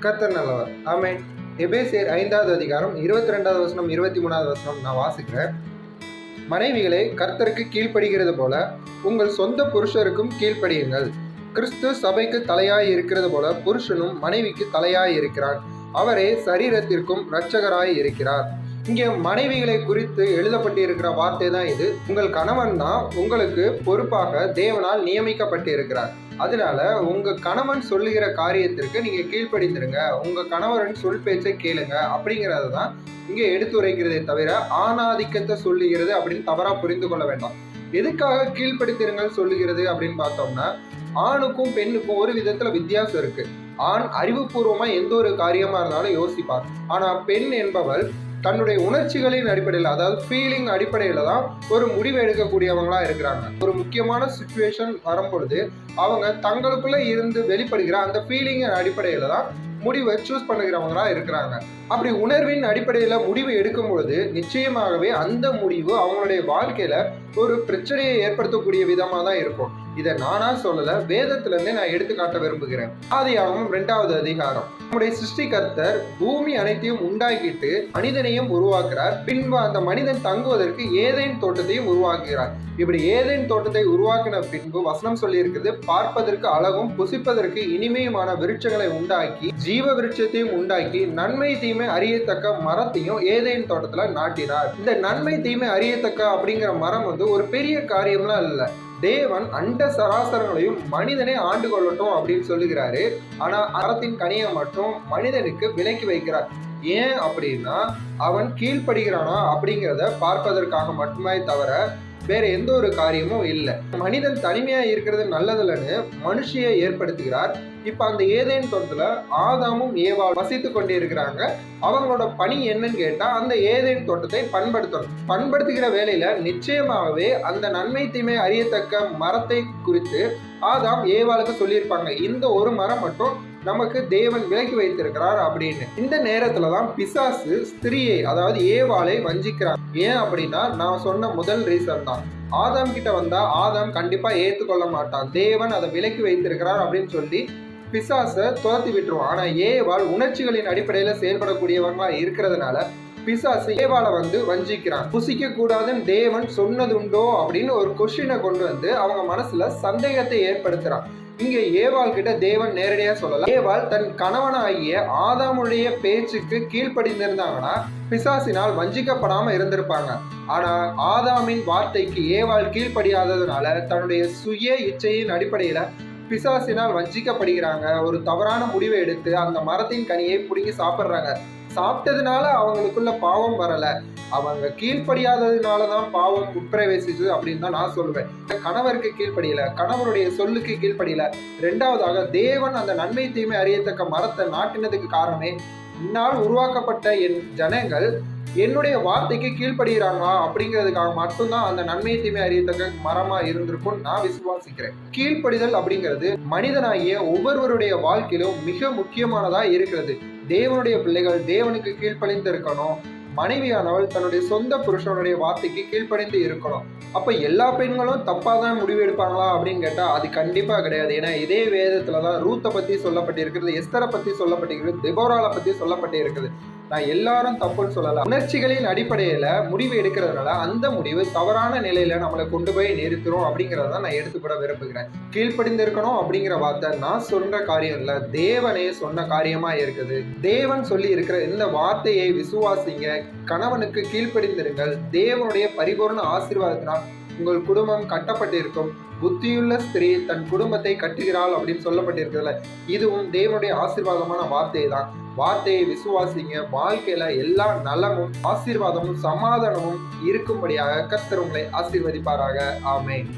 கர்த்தர் நல்லவர். ஆமென். எபேசியர் 5வது அதிகாரம் 22வது வசனம் 23வது வசனம் நான் வாசிக்கிறேன். மனைவிகளே, கர்த்தருக்கு கீழ்ப்படுகிறது போல உங்கள் சொந்த புருஷருக்கும் கீழ்ப்படியுங்கள். கிறிஸ்து சபைக்கு தலையாய் இருக்கிறது போல புருஷனும் மனைவிக்கு தலையாய் இருக்கிறார். அவரே சரீரத்திற்கும் இரட்சகராய் இருக்கிறார். இங்கே மனைவிகளை குறித்து எழுதப்பட்டிருக்கிற வார்த்தை தான் இது. உங்கள் கணவன் தான் உங்களுக்கு பொறுப்பாக தேவனால் நியமிக்கப்பட்டு இருக்கிறார். அதனால உங்க கணவன் சொல்லுகிற காரியத்திற்கு நீங்க கீழ்ப்படிந்திருங்க, உங்க கணவரின் சொல் பேச்சை கேளுங்க அப்படிங்கறது தான் இங்கே எடுத்துரைக்கிறதே தவிர ஆணாதிக்கத்தை சொல்லுகிறது அப்படின்னு தவறா புரிந்து கொள்ள வேண்டாம். எதுக்காக கீழ்ப்படுத்திருங்கள் சொல்லுகிறது அப்படின்னு பார்த்தோம்னா, ஆணுக்கும் பெண்ணுக்கும் ஒரு விதத்துல வித்தியாசம் இருக்கு. ஆண் அறிவுபூர்வமா எந்த ஒரு காரியமா இருந்தாலும் யோசிப்பார். ஆனா பெண் என்பவள் தன்னுடைய உணர்ச்சிகளின் அடிப்படையில், அதாவது ஃபீலிங் அடிப்படையில தான் ஒரு முடிவு எடுக்கக்கூடியவங்களா இருக்கிறாங்க. ஒரு முக்கியமான சிச்சுவேஷன் வரும்பொழுது அவங்க தங்களுக்குள்ள இருந்து வெளிப்படுகிற அந்த ஃபீலிங்கின் அடிப்படையில தான் முடிவை சூஸ் பண்ணுகிறவங்களா இருக்கிறாங்க. அப்படி உணர்வின் அடிப்படையில முடிவு எடுக்கும் பொழுது நிச்சயமாகவே அந்த முடிவு அவங்களுடைய வாழ்க்கையில ஒரு பிரச்சனையை ஏற்படுத்தக்கூடிய விதமா தான் இருக்கும். இதை நானா சொல்லல, வேதத்துல இருந்தே நான் எடுத்துக்காட்ட விரும்புகிறேன். ஆதியாகமம் 2வது அதிகாரம். நம்முடைய சிருஷ்டிகர்த்தர் பூமி அனைத்தையும் உண்டாக்கிட்டு மனிதனையும் உருவாக்குறார். பின்பு அந்த மனிதன் தங்குவதற்கு ஏதேன் தோட்டத்தையும் உருவாக்குகிறார். இப்படி ஏதேன் தோட்டத்தை உருவாக்கின பின்பு வசனம் சொல்லி இருக்குது, பார்ப்பதற்கு அழகும் புசிப்பதற்கு இனிமையுமான விருட்சங்களை உண்டாக்கி ஜீவ விருட்சத்தையும் உண்டாக்கி நன்மை தீமை அறியத்தக்க மரத்தையும் ஏதேன் தோட்டத்துல நாட்டினார். இந்த நன்மை தீமை அறியத்தக்க அப்படிங்கிற மரம் ஒரு பெரிய காரியம்லாம் இல்லை. தேவன் அண்ட சராசரங்களையும் மனிதனே ஆண்டு கொள்ளட்டும் அப்படின்னு சொல்லுகிறாரு. ஆனா மரத்தின் கனியை மட்டும் மனிதனுக்கு விலக்கி வைக்கிறார். ஏன் அப்படின்னா அவன் கீழ்ப்படுகிறானா அப்படிங்கிறத பார்ப்பதற்காக மட்டுமே தவிர வேற எந்த ஒரு காரியமும் இல்லை. மனிதன் தனிமையா இருக்கிறது நல்லதில்லைன்னு மனுஷியை ஏற்படுத்துகிறார். இப்ப அந்த ஏதேன் தோட்டத்துல ஆதாமும் ஏவாள் வசித்து கொண்டே இருக்கிறாங்க. அவங்களோட பணி என்னன்னு கேட்டா அந்த ஏதேன் தோட்டத்தை பண்படுத்துகிற வேலையில நிச்சயமாகவே அந்த நன்மை தீமை அறியத்தக்க மரத்தை குறித்து ஆதாம் ஏவாளுக்கு சொல்லியிருப்பாங்க, இந்த ஒரு மரம் மட்டும் நமக்கு தேவன் விலக்கி வைத்திருக்கிறார் அப்படின்னு. இந்த நேரத்துலதான் பிசாசு ஸ்திரியை, அதாவது ஏவாளை வஞ்சிக்கிறான். ஏன் அப்படின்னா நான் சொன்ன முதல் ரீசன் தான். ஆதாம் கிட்ட வந்தா ஆதாம் கண்டிப்பா ஏத்துக்கொள்ள மாட்டான், தேவன் அதை விலக்கி வைத்திருக்கிறார் அப்படின்னு சொல்லி பிசாசை துரத்தி விட்டுருவான். ஆனா ஏவாள் உணர்ச்சிகளின் அடிப்படையில செயல்படக்கூடியவங்களா இருக்கிறதுனால பிசாசு ஏவாளை வஞ்சிக்கிறான். புசிக்க கூடாதுன்னு தேவன் சொன்னதுண்டோ அப்படின்னு ஒரு கொஸ்டினை கொண்டு வந்து அவங்க மனசுல சந்தேகத்தை ஏற்படுத்துறான். இங்க ஏவாள் கிட்ட தேவன் நேரடியா சொல்லலாம். ஏவாள் தன் கணவனாகிய ஆதாமுடைய பேச்சுக்கு கீழ்ப்படிந்திருந்தாங்கன்னா பிசாசினால் வஞ்சிக்கப்படாம இருந்திருப்பாங்க. ஆனா ஆதாமின் வார்த்தைக்கு ஏவாள் கீழ்ப்படியாததுனால தன்னுடைய சுய இச்சையின் அடிப்படையில பிசாசினால் வஞ்சிக்கப்படுகிறாங்க. ஒரு தவறான முடிவை எடுத்து அந்த மரத்தின் கனியை பிடுங்கி சாப்பிட்றாங்க. சாப்பிட்டதுனால அவங்களுக்குள்ள பாவம் வரல, அவங்க கீழ்ப்படியாததுனாலதான் பாவம் உட்பிரவேசிச்சு அப்படின்னு தான் நான் சொல்லுவேன். கணவருக்கு கீழ்ப்படியல, கணவருடைய சொல்லுக்கு கீழ்ப்படியல. 2வதாக தேவன் அந்த நன்மை தீமை அறியத்தக்க மரத்தை நாட்டினதுக்கு காரணமே இந்நாள் உருவாக்கப்பட்ட என் ஜனங்கள் என்னுடைய வார்த்தைக்கு கீழ்ப்படுகிறாங்களா அப்படிங்கிறதுக்காக மட்டும்தான் அந்த நன்மை தீமை அறியத்தக்க மரமா இருந்திருக்கும் நான் விசுவாசிக்கிறேன். கீழ்ப்படிதல் அப்படிங்கிறது மனிதனாகிய ஒவ்வொருவருடைய வாழ்க்கையிலும் மிக முக்கியமானதா இருக்கிறது. தேவனுடைய பிள்ளைகள் தேவனுக்கு கீழ்ப்படிந்து இருக்கணும். மனைவியானவள் தன்னுடைய சொந்த புருஷனுடைய வார்த்தைக்கு கீழ்ப்படிந்து இருக்கணும். அப்ப எல்லா பெண்களும் தப்பா தான் முடிவு எடுப்பாங்களா அப்படின்னு கேட்டா அது கண்டிப்பா கிடையாது. ஏன்னா இதே வேதத்துலதான் ரூத்தை பத்தி சொல்லப்பட்டிருக்கிறது, எஸ்தரை பத்தி சொல்லப்பட்டிருக்கிறது, தெபோராளை பத்தி சொல்லப்பட்டிருக்கிறது. நான் எல்லாரும் தப்புன்னு சொல்லலாம். உணர்ச்சிகளின் அடிப்படையில முடிவு எடுக்கிறதுனால அந்த முடிவு தவறான நிலையில நம்மளை கொண்டு போய் நிறுத்துறோம் அப்படிங்கிறத நான் எடுத்துக்கூட விரும்புகிறேன். கீழ்ப்படிந்து இருக்கணும் அப்படிங்கிற வார்த்தை நான் சொல்ற காரியம் இல்ல, தேவனே சொன்ன காரியமா இருக்குது. தேவன் சொல்லி இருக்கிற இந்த வார்த்தையை விசுவாசிங்க, கணவனுக்கு கீழ்ப்படிந்திருங்கள். தேவனுடைய பரிபூர்ண ஆசீர்வாதத்தினால் உங்கள் குடும்பம் கட்டப்பட்டிருக்கும். புத்தியுள்ள ஸ்திரீ தன் குடும்பத்தை கட்டுகிறாள் அப்படின்னு சொல்லப்பட்டிருக்கிறதுல இதுவும் தேவனுடைய ஆசீர்வாதமான வார்த்தை தான். வார்த்தையை விசுவாசிங்க. வாழ்க்கையில எல்லா நலமும் ஆசீர்வாதமும் சமாதானமும் இருக்கும்படியாக கர்த்தர் உங்களை ஆசீர்வதிப்பாராக. ஆமென்.